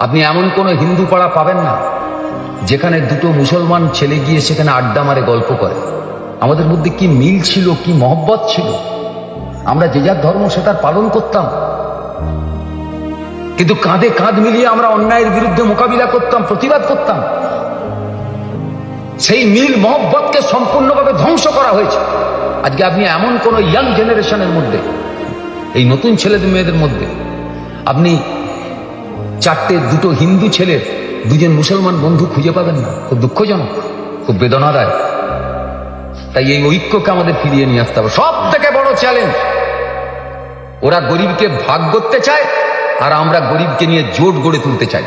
আপনি এমন কোনো হিন্দু পাড়া পাবেন না যেখানে দুটো মুসলমান ছেলে গিয়ে সেখানে আড্ডা মারে গল্প করে। আমাদের মধ্যে কি মিল ছিল, কি মহব্বত ছিল, আমরা যে যার ধর্ম সেটার পালন করতাম, কিন্তু কাঁধে কাঁধ মিলিয়ে আমরা অন্যায়ের বিরুদ্ধে মোকাবিলা করতাম, প্রতিবাদ করতাম। সেই মিল মহব্বতকে সম্পূর্ণভাবে ধ্বংস করা হয়েছে। আজকে আপনি এমন কোন ইয়াং জেনারেশনের মধ্যে, এই নতুন ছেলেদের মেয়েদের মধ্যে আপনি দুটো হিন্দু ছেলের দুজন মুসলমান বন্ধু খুঁজে পাবেন না। খুব দুঃখজনক, খুব বেদনাদায়ক। তাই এই ঐক্যকে আমাদের ফিরিয়ে নিয়ে আসতে হবে। সব থেকে বড় চ্যালেঞ্জ, ওরা গরিবকে ভাগ করতে চায় আর আমরা গরিবকে নিয়ে জোট গড়ে তুলতে চাই।